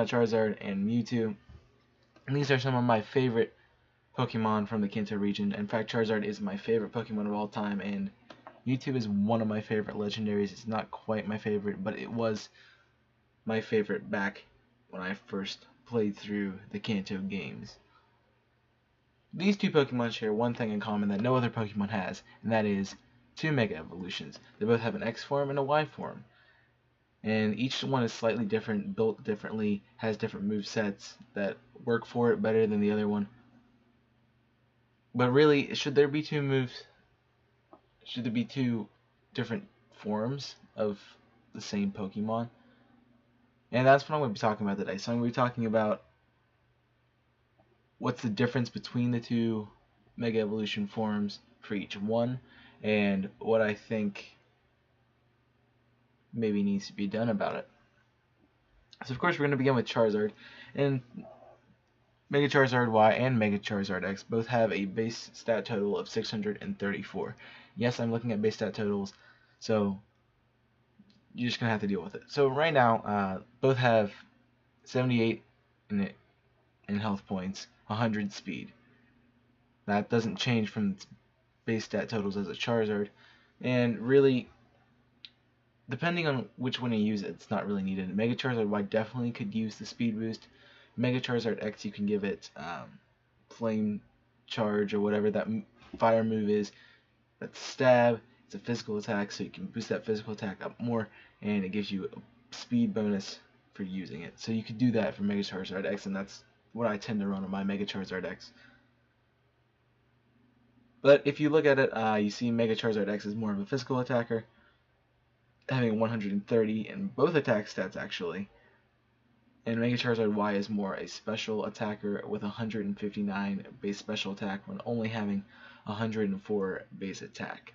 Charizard, and Mewtwo. And these are some of my favorite Pokemon from the Kanto region. In fact, Charizard is my favorite Pokemon of all time, and Mewtwo is one of my favorite legendaries. It's not quite my favorite, but it was my favorite back when I first played through the Kanto games. These two Pokemon share one thing in common that no other Pokemon has, and that is two Mega Evolutions. They both have an X form and a Y form, and each one is slightly different, built differently, has different move sets that work for it better than the other one. But really, should there be two moves? Should there be two different forms of the same Pokemon? And that's what I'm going to be talking about today. So I'm going to be talking about what's the difference between the two Mega Evolution forms for each one, and what I think maybe needs to be done about it. So of course we're going to begin with Charizard, and Mega Charizard Y and Mega Charizard X both have a base stat total of 634. Yes, I'm looking at base stat totals, so you're just going to have to deal with it. So right now, both have 78 in health points, 100 speed. That doesn't change from its base stat totals as a Charizard, and really, depending on which one you use, it's not really needed. Mega Charizard Y definitely could use the speed boost. Mega Charizard X, you can give it Flame Charge or whatever that fire move is. That's Stab. It's a physical attack, so you can boost that physical attack up more, and it gives you a speed bonus for using it. So you could do that for Mega Charizard X, and that's what I tend to run on my Mega Charizard X. But if you look at it, you see Mega Charizard X is more of a physical attacker, having 130 in both attack stats actually, and Mega Charizard Y is more a special attacker with 159 base special attack when only having 104 base attack.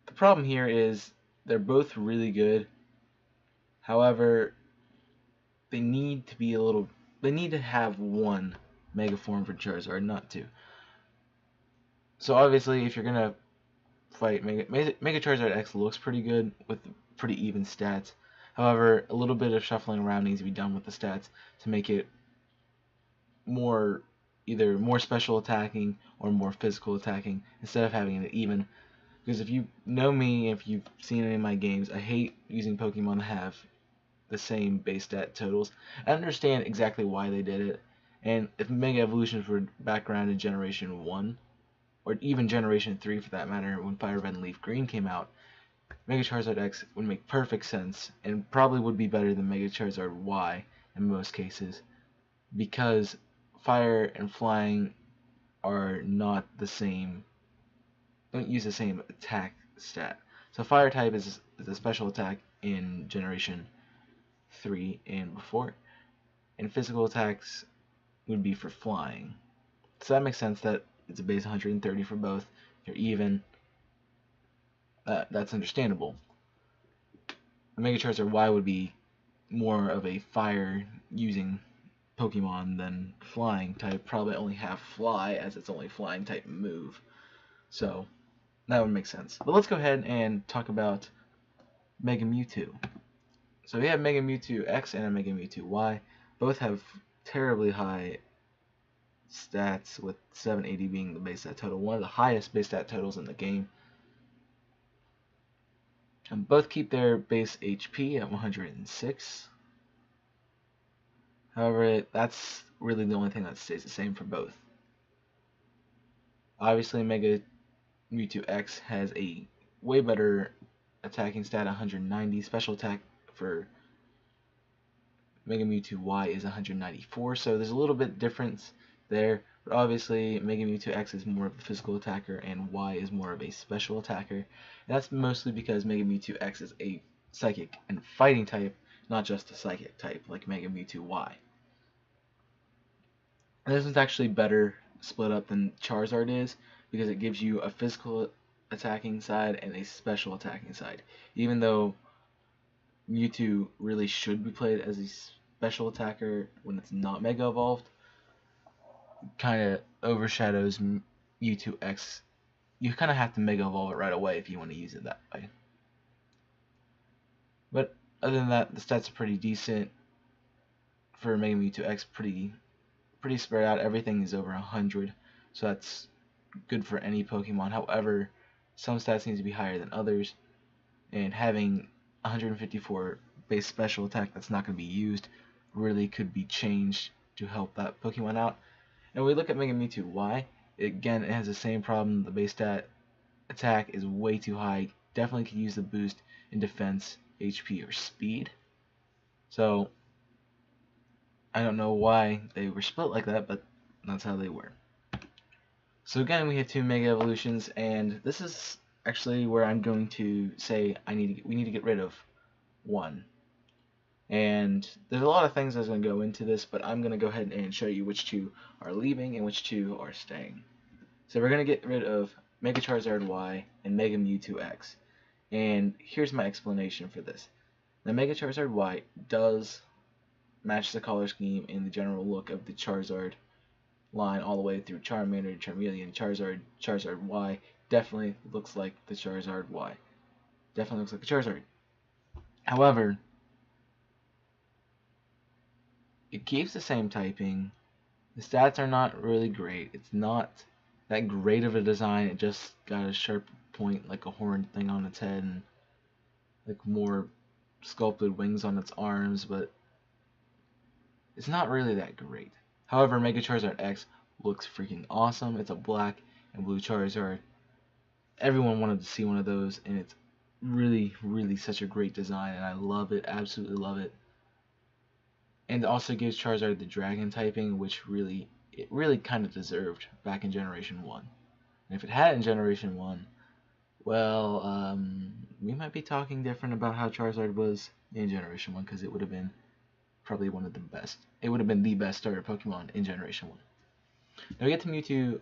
The problem here is they're both really good. However, they need to have one Mega form for Charizard, not two. So obviously, if you're gonna fight Mega Charizard X looks pretty good with pretty even stats. However, a little bit of shuffling around needs to be done with the stats to make it more either more special attacking or more physical attacking instead of having it even. Because if you know me, if you've seen any of my games, I hate using Pokemon that have the same base stat totals. I understand exactly why they did it, and if Mega Evolutions were background in Generation 1, or even Generation 3 for that matter, when Fire Red and Leaf Green came out, Mega Charizard X would make perfect sense, and probably would be better than Mega Charizard Y in most cases, because Fire and Flying are not the same, don't use the same attack stat. So Fire type is a special attack in Generation 3 and before, and physical attacks would be for flying. So that makes sense that it's a base 130 for both. They're even. That's understandable. Mega Charizard Y would be more of a fire using Pokemon than flying type. Probably only have fly as its only flying type move. So that would make sense. But let's go ahead and talk about Mega Mewtwo. So we have Mega Mewtwo X and a Mega Mewtwo Y. Both have terribly high stats, with 780 being the base stat total, one of the highest base stat totals in the game. And both keep their base HP at 106. However, that's really the only thing that stays the same for both. Obviously, Mega Mewtwo X has a way better attacking stat, 190. Special attack for Mega Mewtwo Y is 194, so there's a little bit difference there. But obviously, Mega Mewtwo X is more of a physical attacker, and Y is more of a special attacker. And that's mostly because Mega Mewtwo X is a Psychic and Fighting type, not just a Psychic type like Mega Mewtwo Y. And this one's actually better split up than Charizard is, because it gives you a physical attacking side and a special attacking side. Even though Mewtwo really should be played as a special attacker when it's not Mega Evolved, kind of overshadows Mewtwo X. You kind of have to Mega Evolve it right away if you want to use it that way. But Other than that, the stats are pretty decent for Mega Mewtwo X. Pretty spread out. Everything is over 100, so that's good for any Pokemon. However, some stats need to be higher than others, and having 154 base special attack that's not going to be used really could be changed to help that Pokemon out. And we look at Mega Mewtwo Y. Again, it has the same problem. The base stat attack is way too high. Definitely could use the boost in defense, HP, or speed. So I don't know why they were split like that, but that's how they were. So again, we have two Mega Evolutions, and this is actually where I'm going to say we need to get rid of one. And there's a lot of things that's going to go into this, but I'm going to go ahead and show you which two are leaving and which two are staying. So we're going to get rid of Mega Charizard Y and Mega Mewtwo X. And here's my explanation for this. The Mega Charizard Y does match the color scheme and the general look of the Charizard line all the way through Charmander, Charmeleon, Charizard, Charizard Y. Definitely looks like the Charizard Y. Definitely looks like the Charizard. However, it keeps the same typing. The stats are not really great. It's not that great of a design. It just got a sharp point, like a horn thing on its head, and like more sculpted wings on its arms, but it's not really that great. However, Mega Charizard X looks freaking awesome. It's a black and blue Charizard. Everyone wanted to see one of those, and it's really, really such a great design, and I love it, absolutely love it. And it also gives Charizard the Dragon typing, which it really kind of deserved back in Generation 1. And if it had in Generation 1, well, we might be talking different about how Charizard was in Generation 1, because it would have been probably one of the best. It would have been the best starter Pokemon in Generation 1. Now we get to Mewtwo,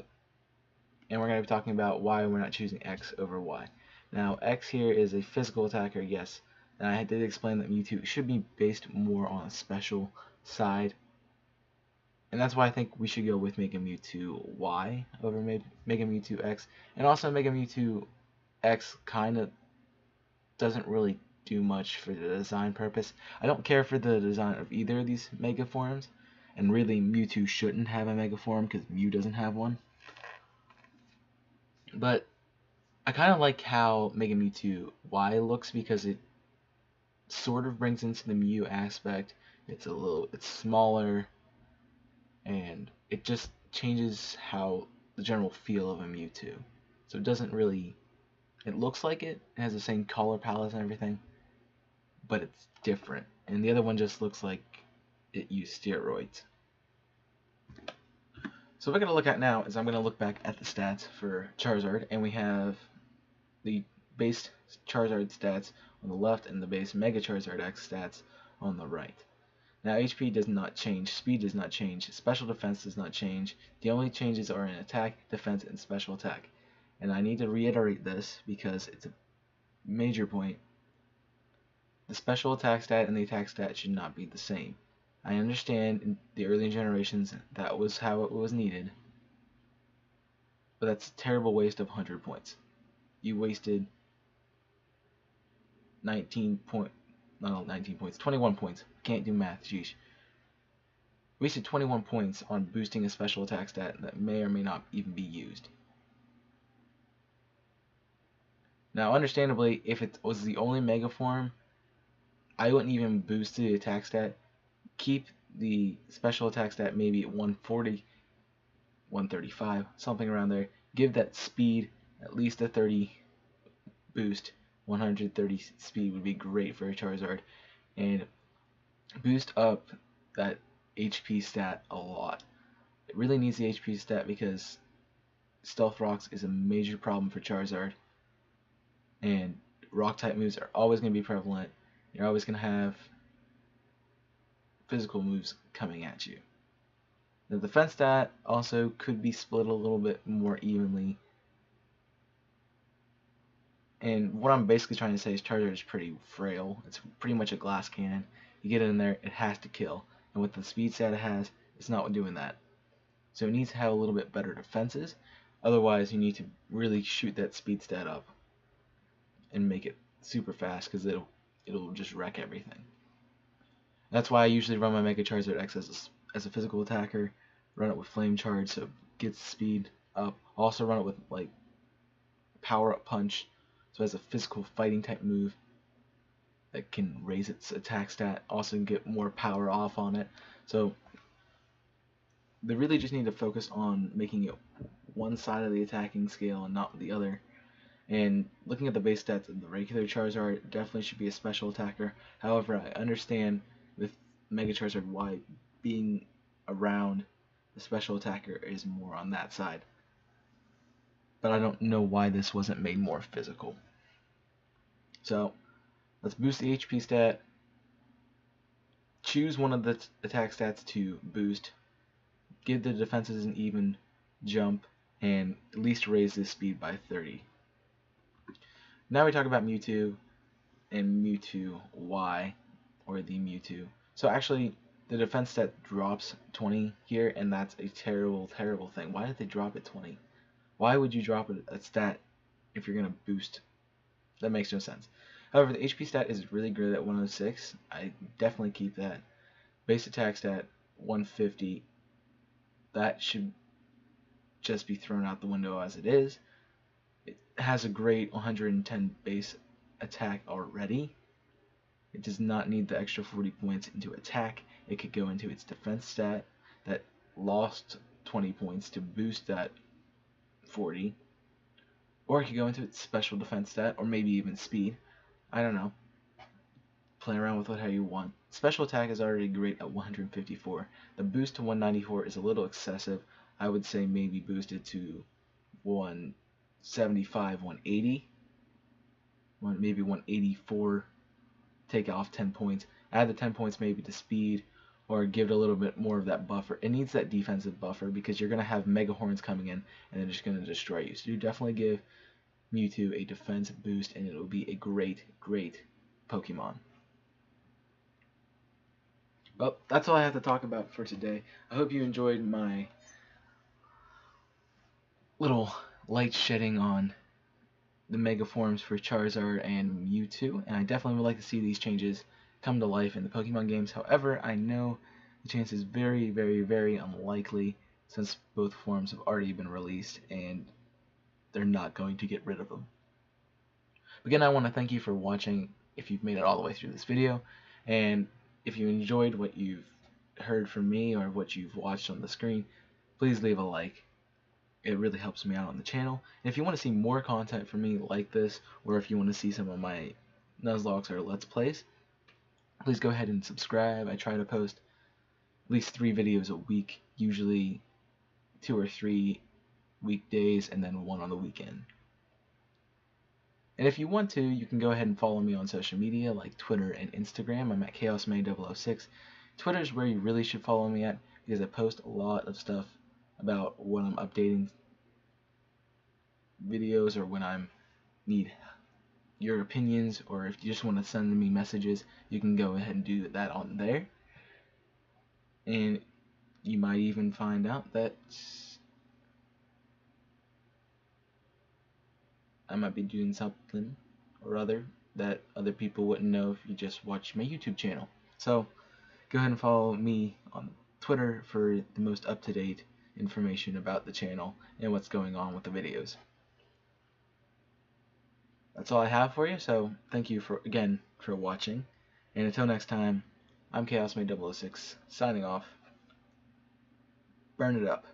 and we're going to be talking about why we're not choosing X over Y. Now, X here is a physical attacker, yes, and I did explain that Mewtwo should be based more on a special side, and that's why I think we should go with Mega Mewtwo Y over Mega Mewtwo X, and also Mega Mewtwo X kind of doesn't really do much for the design purpose. I don't care for the design of either of these Mega forms, and really Mewtwo shouldn't have a Mega form because Mew doesn't have one. But I kind of like how Mega Mewtwo Y looks because it sort of brings into the Mew aspect. It's smaller, and it just changes how the general feel of a Mewtwo. So it doesn't really, it looks like it has the same color palette and everything, but it's different. And the other one just looks like it used steroids. So what we're going to look at now is I'm going to look back at the stats for Charizard, and we have the base Charizard stats on the left and the base Mega Charizard X stats on the right. Now HP does not change, speed does not change, special defense does not change. The only changes are in attack, defense, and special attack. And I need to reiterate this because it's a major point. The special attack stat and the attack stat should not be the same. I understand in the early generations that was how it was needed, but that's a terrible waste of 100 points. You wasted 19 points, 21 points. Can't do math, sheesh. Wasted 21 points on boosting a special attack stat that may or may not even be used. Now, understandably, if it was the only Mega form, I wouldn't even boost the attack stat. Keep the special attack stat maybe at 140, 135, something around there. Give that speed at least a 30 boost. 130 speed would be great for a Charizard. And boost up that HP stat a lot. It really needs the HP stat because Stealth Rocks is a major problem for Charizard. And rock type moves are always going to be prevalent. You're always going to have physical moves coming at you. The defense stat also could be split a little bit more evenly. And what I'm basically trying to say is Charizard is pretty frail. It's pretty much a glass cannon. You get it in there, it has to kill. And with the speed stat it has, it's not doing that. So it needs to have a little bit better defenses. Otherwise, you need to really shoot that speed stat up and make it super fast because it'll just wreck everything. That's why I usually run my Mega Charizard X as a physical attacker, run it with Flame Charge so it gets speed up. Also run it with like Power Up Punch, so as a physical fighting type move that can raise its attack stat, also get more power off on it. So they really just need to focus on making it one side of the attacking scale and not the other. And looking at the base stats of the regular Charizard, definitely should be a special attacker. However, I understand with Mega Charizard why being around the special attacker is more on that side. But I don't know why this wasn't made more physical. So let's boost the HP stat. Choose one of the attack stats to boost. Give the defenses an even jump and at least raise this speed by 30. Now we talk about Mewtwo and Mewtwo Y, or the Mewtwo. So actually, the defense stat drops 20 here, and that's a terrible, terrible thing. Why did they drop it 20? Why would you drop a stat if you're going to boost? That makes no sense. However, the HP stat is really good at 106. I definitely keep that. Base attack stat 150. That should just be thrown out the window as it is. It has a great 110 base attack already. It does not need the extra 40 points into attack. It could go into its defense stat that lost 20 points to boost that 40. Or it could go into its special defense stat, or maybe even speed. I don't know. Play around with it how you want. Special attack is already great at 154. The boost to 194 is a little excessive. I would say maybe boost it to 175, 180. Maybe 184. Take off 10 points. Add the 10 points maybe to speed, or give it a little bit more of that buffer. It needs that defensive buffer because you're going to have Mega Horns coming in and they're just going to destroy you. So you definitely give Mewtwo a defense boost and it will be a great, great Pokemon. Well, that's all I have to talk about for today. I hope you enjoyed my little light shedding on the Mega Forms for Charizard and Mewtwo, and I definitely would like to see these changes come to life in the Pokemon games. However, I know the chance is very, very, very unlikely since both forms have already been released and they're not going to get rid of them. Again, I want to thank you for watching if you've made it all the way through this video, and if you enjoyed what you've heard from me or what you've watched on the screen, please leave a like. It really helps me out on the channel. And if you want to see more content from me like this, or if you want to see some of my Nuzlockes or Let's Plays, please go ahead and subscribe. I try to post at least 3 videos a week, usually 2 or 3 weekdays and then 1 on the weekend. And if you want to, you can go ahead and follow me on social media like Twitter and Instagram. I'm at ChaosMay006. Twitter is where you really should follow me at because I post a lot of stuff about when I'm updating videos or when I need your opinions, or if you just want to send me messages, you can go ahead and do that on there. And you might even find out that I might be doing something or other that other people wouldn't know if you just watch my YouTube channel. So go ahead and follow me on Twitter for the most up-to-date information about the channel and what's going on with the videos. That's all I have for you, so thank you again for watching, and until next time, I'm ChaosMay006, signing off. Burn it up.